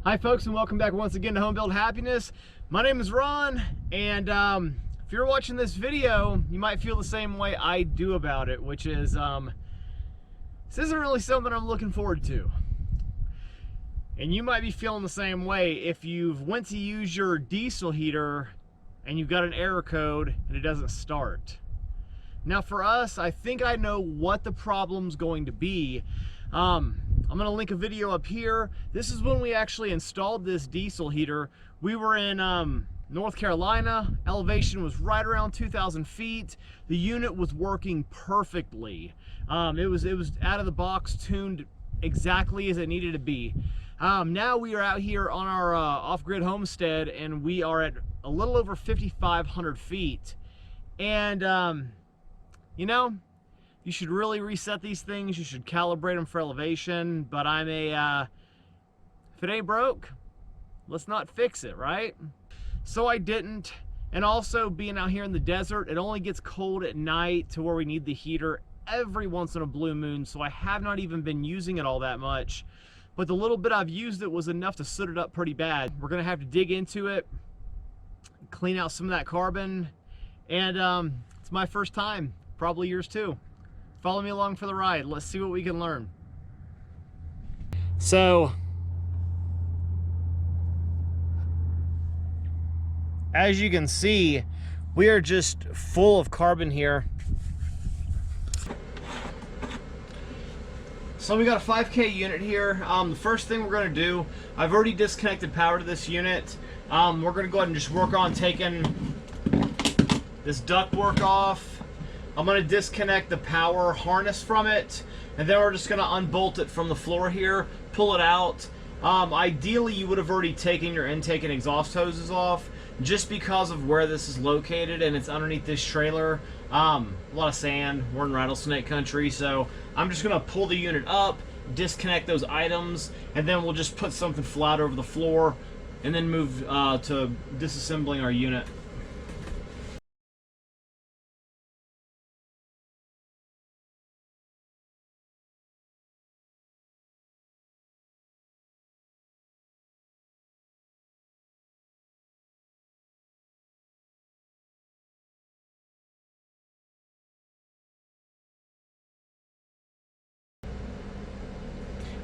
Hi folks, and welcome back once again to Home Build Happiness. My name is Ron, and if you're watching this video, you might feel the same way I do about it, which is this isn't really something I'm looking forward to. And you might be feeling the same way if you've went to use your diesel heater and you've got an error code and it doesn't start. Now for us, I think I know what the problem's going to be. I'm gonna link a video up here. This is when we actually installed this diesel heater. We were in North Carolina. Elevation was right around 2,000 feet. The unit was working perfectly. It was out of the box, tuned exactly as it needed to be. Now we are out here on our off-grid homestead, and we are at a little over 5,500 feet. And you know, you should really reset these things. You should calibrate them for elevation, but if it ain't broke, let's not fix it, right? So I didn't. And also, being out here in the desert, it only gets cold at night to where we need the heater every once in a blue moon, so I have not even been using it all that much. But the little bit I've used it was enough to soot it up pretty bad. We're gonna have to dig into it, clean out some of that carbon, and it's my first time, probably yours too. Follow me along for the ride. Let's see what we can learn. So, as you can see, we are just full of carbon here. So we got a 5K unit here. The first thing we're gonna do, I've already disconnected power to this unit. We're gonna go ahead and just work on taking this ductwork off. I'm going to disconnect the power harness from it, and then we're just going to unbolt it from the floor here, pull it out. Ideally, you would have already taken your intake and exhaust hoses off, just because of where this is located and it's underneath this trailer. A lot of sand, we're in rattlesnake country, so I'm just going to pull the unit up, disconnect those items, and then we'll just put something flat over the floor, and then move to disassembling our unit.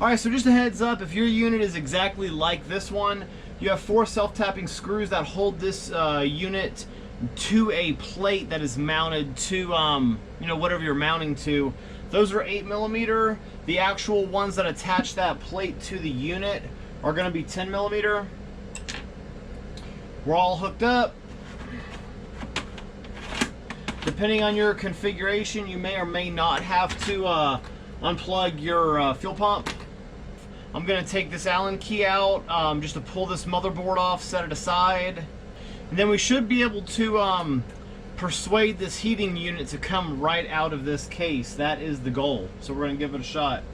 Alright, so just a heads up, if your unit is exactly like this one, you have 4 self-tapping screws that hold this unit to a plate that is mounted to, you know, whatever you're mounting to. Those are 8mm. The actual ones that attach that plate to the unit are going to be 10mm. We're all hooked up. Depending on your configuration, you may or may not have to unplug your fuel pump. I'm going to take this Allen key out just to pull this motherboard off, set it aside. And then we should be able to persuade this heating unit to come right out of this case. That is the goal. So we're going to give it a shot.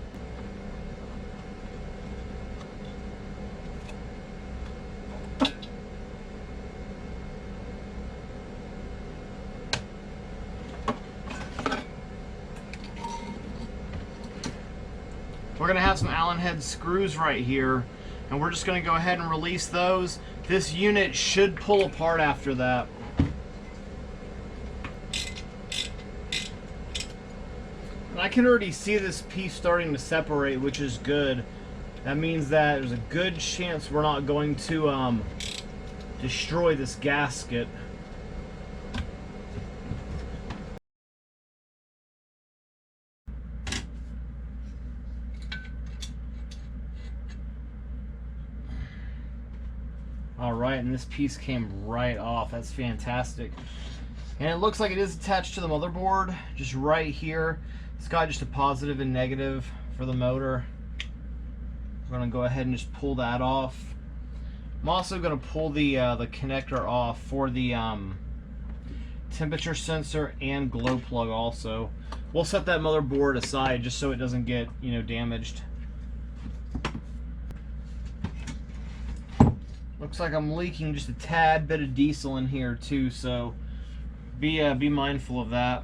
We're going to have some Allen head screws right here, and we're just going to go ahead and release those. This unit should pull apart after that. And I can already see this piece starting to separate, which is good. That means that there's a good chance we're not going to destroy this gasket. Alright, and this piece came right off. That's fantastic. And it looks like it is attached to the motherboard, just right here. It's got just a positive and negative for the motor. We're going to go ahead and just pull that off. I'm also going to pull the connector off for the temperature sensor and glow plug also. We'll set that motherboard aside just so it doesn't get, you know, damaged. Looks like I'm leaking just a tad bit of diesel in here too, so be mindful of that.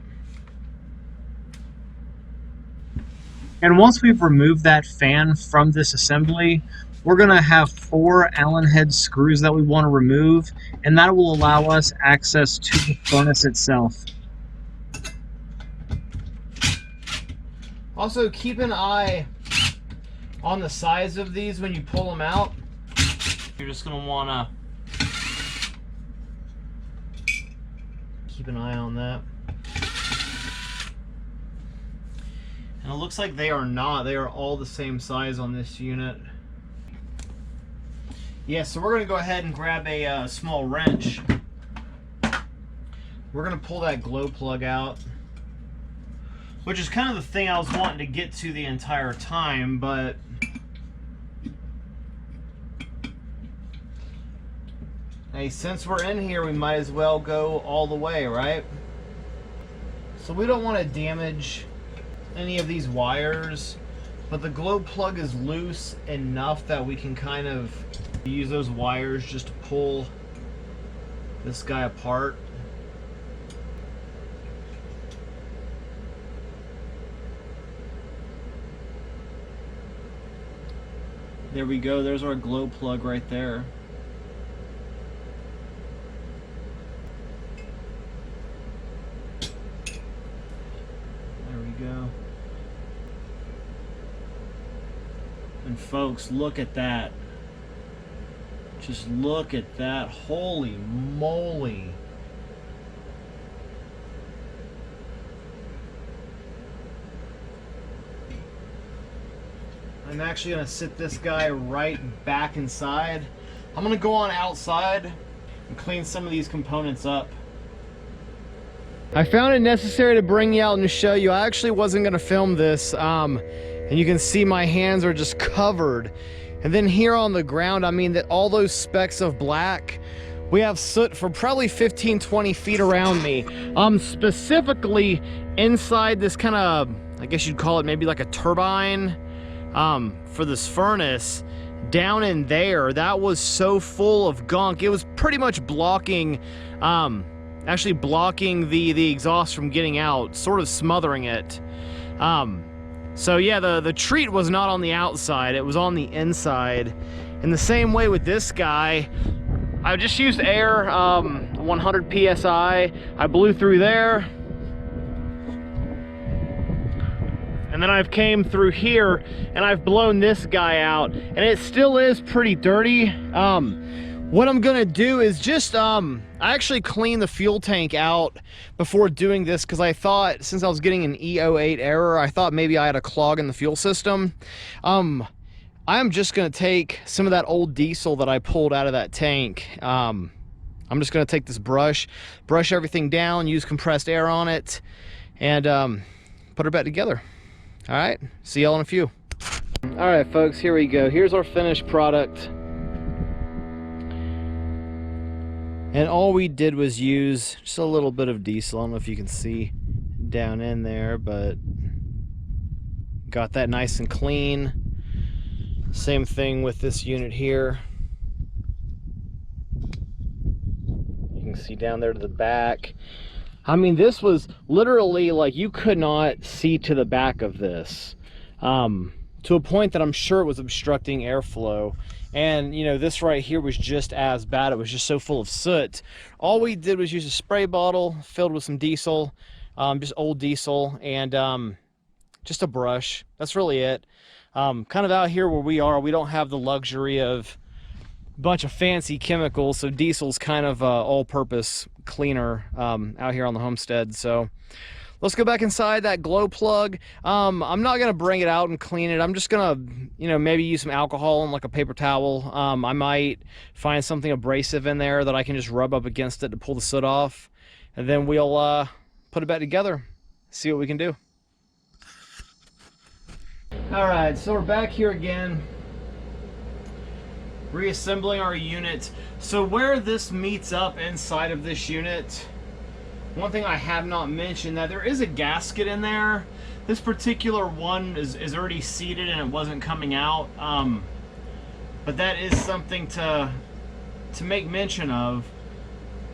And once we've removed that fan from this assembly, we're going to have 4 Allen head screws that we want to remove, and that will allow us access to the furnace itself. Also, keep an eye on the size of these when you pull them out. You're just going to want to keep an eye on that. And it looks like they are not. They are all the same size on this unit. Yeah, so we're going to go ahead and grab a small wrench. We're going to pull that glow plug out, which is kind of the thing I was wanting to get to the entire time, but hey, since we're in here, we might as well go all the way, right? So we don't want to damage any of these wires, but the glow plug is loose enough that we can kind of use those wires just to pull this guy apart. There we go, there's our glow plug right there. There we go. And folks, look at that. Just look at that. Holy moly. I'm actually going to sit this guy right back inside. I'm going to go on outside and clean some of these components up. I found it necessary to bring you out and show you. I actually wasn't going to film this, and you can see my hands are just covered. And then here on the ground, I mean, that all those specks of black, we have soot for probably 15-20 feet around me. Specifically inside this kind of, I guess you'd call it maybe like a turbine for this furnace. Down in there, that was so full of gunk. It was pretty much blocking, actually blocking the exhaust from getting out, sort of smothering it. So yeah, the treat was not on the outside, it was on the inside. In the same way with this guy, I just used air, 100 psi. I blew through there, and then I've came through here and I've blown this guy out, and it still is pretty dirty. What I'm gonna do is just, I actually cleaned the fuel tank out before doing this, because I thought, since I was getting an E08 error, I thought maybe I had a clog in the fuel system. I'm just gonna take some of that old diesel that I pulled out of that tank. I'm just gonna take this brush everything down, use compressed air on it, and put her back together. All right, see y'all in a few. All right, folks, here we go. Here's our finished product. And all we did was use just a little bit of diesel. I don't know if you can see down in there, but got that nice and clean. Same thing with this unit here. You can see down there to the back. I mean, this was literally like you could not see to the back of this, to a point that I'm sure it was obstructing airflow. And you know, this right here was just as bad. It was just so full of soot. All we did was use a spray bottle filled with some diesel, just old diesel, and just a brush. That's really it. Kind of out here where we are, we don't have the luxury of a bunch of fancy chemicals, so diesel's kind of all-purpose cleaner out here on the homestead. So let's go back inside that glow plug. I'm not gonna bring it out and clean it. I'm just gonna, you know, maybe use some alcohol and like a paper towel. I might find something abrasive in there that I can just rub up against it to pull the soot off, and then we'll put it back together, see what we can do. All right, so we're back here again, reassembling our unit. So where this meets up inside of this unit, one thing I have not mentioned, that there is a gasket in there. This particular one is already seated and it wasn't coming out, but that is something to make mention of,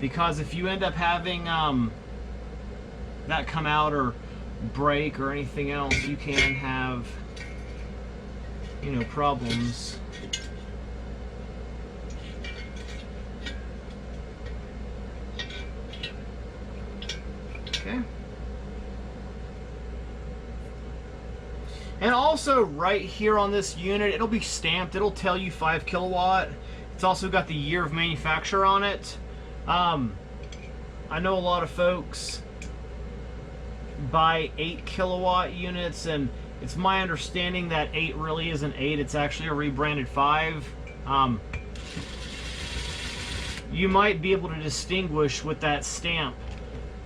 because if you end up having that come out or break or anything else, you can have, you know, problems. Okay. And also right here on this unit, it'll be stamped. It'll tell you 5 kilowatt. It's also got the year of manufacture on it. I know a lot of folks buy 8 kilowatt units, and it's my understanding that 8 really isn't 8. It's actually a rebranded 5. You might be able to distinguish with that stamp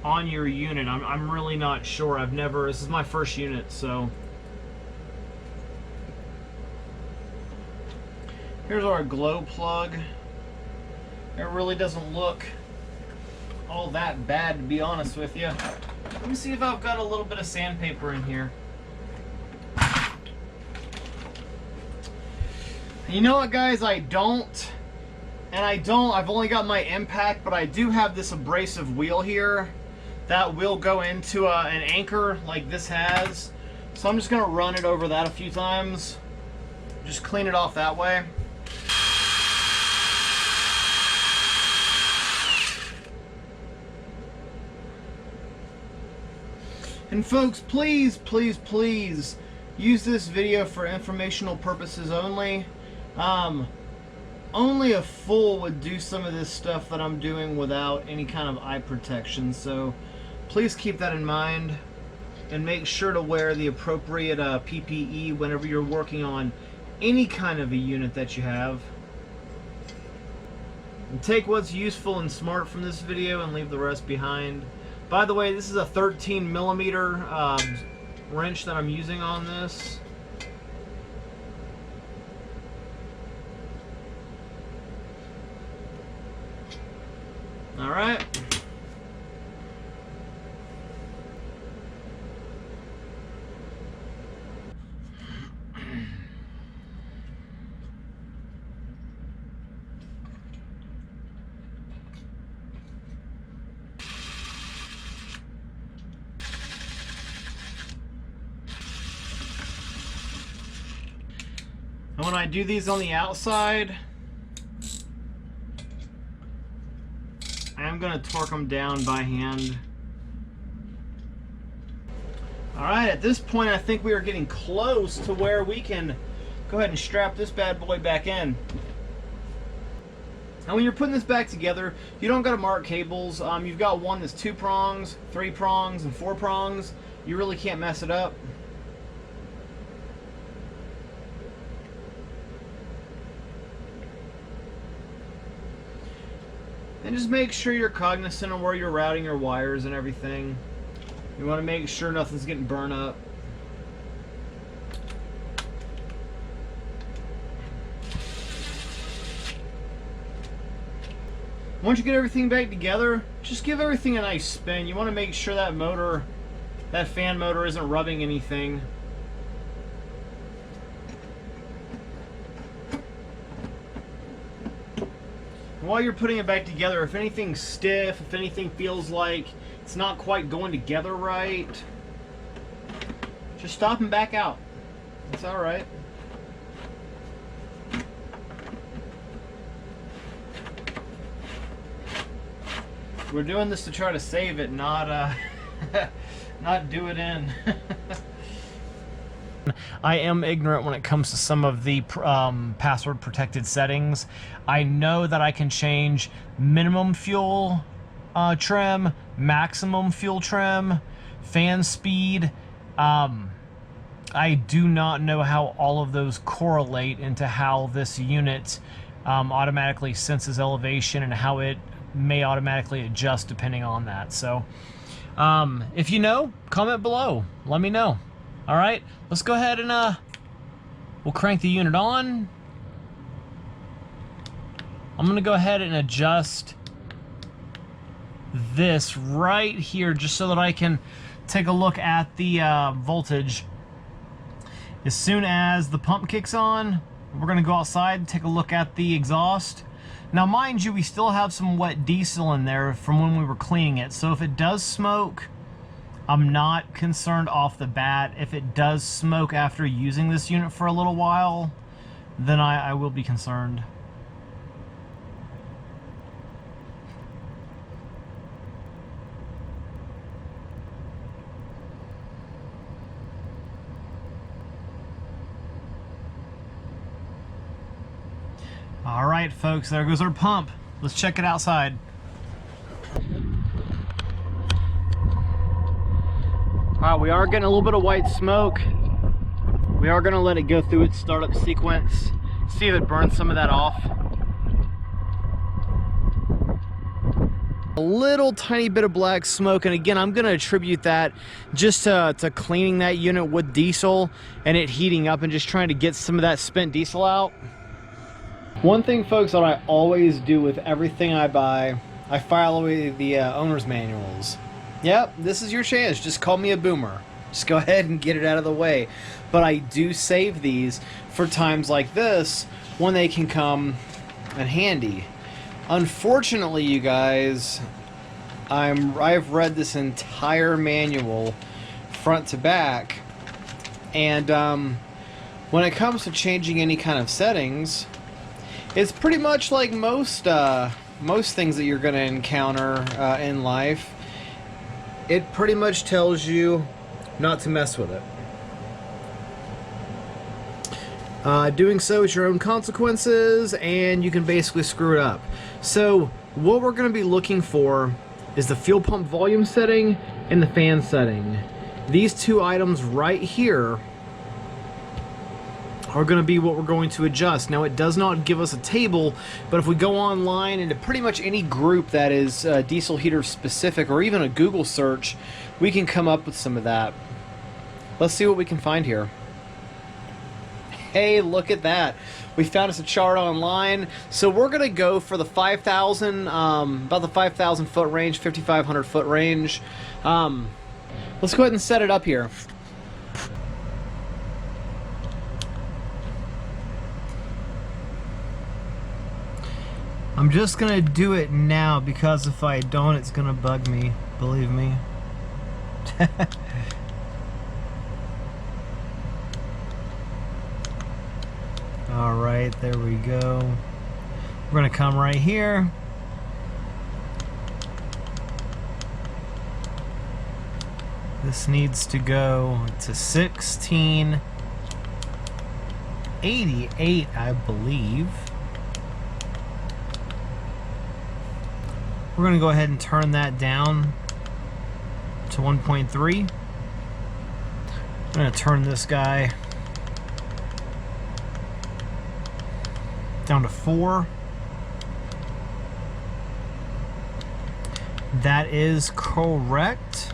on your unit. I'm really not sure. This is my first unit, so. Here's our glow plug. It really doesn't look all that bad, to be honest with you. Let me see if I've got a little bit of sandpaper in here. You know what, guys? I've only got my impact, but I do have this abrasive wheel here that will go into an anchor like this has. So I'm just gonna run it over that a few times. Just clean it off that way. And folks, please, please, please use this video for informational purposes only. Only a fool would do some of this stuff that I'm doing without any kind of eye protection, so please keep that in mind and make sure to wear the appropriate PPE whenever you're working on any kind of a unit that you have. And take what's useful and smart from this video and leave the rest behind. By the way, this is a 13 millimeter wrench that I'm using on this. All right. And when I do these on the outside, I'm going to torque them down by hand. Alright, at this point I think we are getting close to where we can go ahead and strap this bad boy back in. And when you're putting this back together, you don't got to mark cables. You've got one that's 2 prongs, 3 prongs, and 4 prongs. You really can't mess it up. And just make sure you're cognizant of where you're routing your wires and everything. You want to make sure nothing's getting burned up. Once you get everything back together, just give everything a nice spin. You want to make sure that motor, that fan motor, isn't rubbing anything. While you're putting it back together, if anything's stiff, if anything feels like it's not quite going together right, just stop and back out. It's all right. We're doing this to try to save it, not not do it in. I am ignorant when it comes to some of the password protected settings. I know that I can change minimum fuel trim, maximum fuel trim, fan speed. I do not know how all of those correlate into how this unit automatically senses elevation and how it may automatically adjust depending on that. So if you know, comment below. Let me know. All right, let's go ahead and we'll crank the unit on. I'm gonna go ahead and adjust this right here just so that I can take a look at the voltage. As soon as the pump kicks on, we're gonna go outside and take a look at the exhaust. Now mind you, we still have some wet diesel in there from when we were cleaning it, so if it does smoke, I'm not concerned off the bat. If it does smoke after using this unit for a little while, then I will be concerned. All right, folks, there goes our pump. Let's check it outside. All right, we are getting a little bit of white smoke. We are gonna let it go through its startup sequence, see if it burns some of that off. A little tiny bit of black smoke, and again, I'm gonna attribute that just to cleaning that unit with diesel and it heating up and just trying to get some of that spent diesel out. One thing, folks, that I always do with everything I buy, I file away the owner's manuals. Yep, this is your chance. Just call me a boomer. Just go ahead and get it out of the way. But I do save these for times like this when they can come in handy. Unfortunately, you guys, I've read this entire manual front to back, and when it comes to changing any kind of settings, it's pretty much like most things that you're going to encounter in life. It pretty much tells you not to mess with it. Doing so is your own consequences, and you can basically screw it up. So what we're going to be looking for is the fuel pump volume setting and the fan setting. These two items right here are going to be what we're going to adjust. Now, it does not give us a table, but if we go online into pretty much any group that is diesel heater specific, or even a Google search, we can come up with some of that. Let's see what we can find here. Hey, look at that. We found us a chart online. So we're going to go for the 5,000, about the 5,000 foot range, 5,500 foot range. Let's go ahead and set it up here. I'm just going to do it now because if I don't, it's going to bug me. Believe me. Alright, there we go. We're going to come right here. This needs to go to 1688, I believe. We're going to go ahead and turn that down to 1.3. I'm going to turn this guy down to 4. That is correct.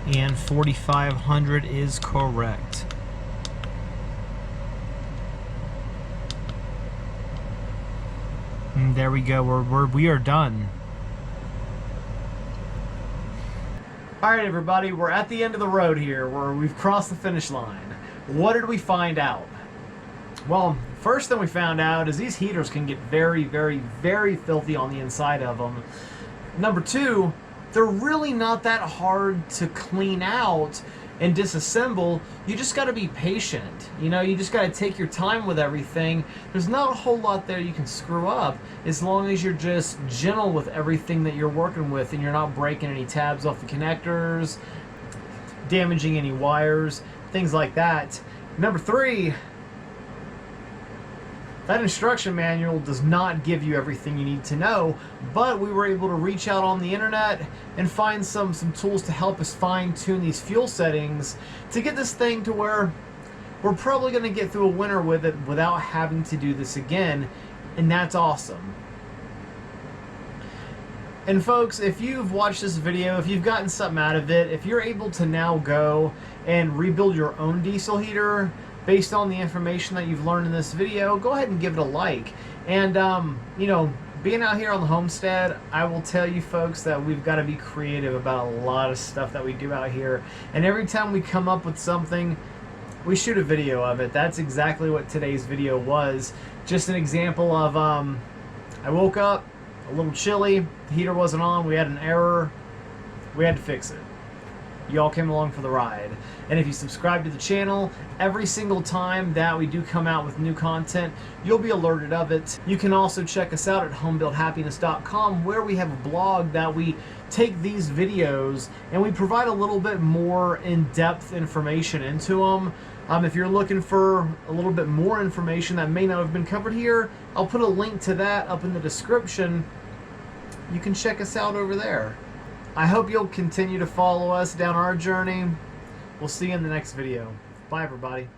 And 4,500 is correct. And there we go. We are done. All right, everybody, we're at the end of the road here, where we've crossed the finish line. What did we find out? Well, first thing we found out is these heaters can get very, very, very filthy on the inside of them. Number two, they're really not that hard to clean out and disassemble. You just got to be patient. You know, you just got to take your time with everything. There's not a whole lot there you can screw up as long as you're just gentle with everything that you're working with and you're not breaking any tabs off the connectors, damaging any wires, things like that. Number three, that instruction manual does not give you everything you need to know, but we were able to reach out on the internet and find some tools to help us fine-tune these fuel settings to get this thing to where we're probably going to get through a winter with it without having to do this again, and that's awesome. And folks, if you've watched this video, if you've gotten something out of it, if you're able to now go and rebuild your own diesel heater based on the information that you've learned in this video, go ahead and give it a like. And you know, being out here on the homestead, I will tell you folks that we've got to be creative about a lot of stuff that we do out here, and every time we come up with something, we shoot a video of it. That's exactly what today's video was. Just an example of I woke up a little chilly, the heater wasn't on, we had an error, we had to fix it. You all came along for the ride. And if you subscribe to the channel, every single time that we do come out with new content, you'll be alerted of it. You can also check us out at homebuildhappiness.com, where we have a blog that we take these videos and we provide a little bit more in-depth information into them. If you're looking for a little bit more information that may not have been covered here, I'll put a link to that up in the description. You can check us out over there. I hope you'll continue to follow us down our journey. We'll see you in the next video. Bye, everybody.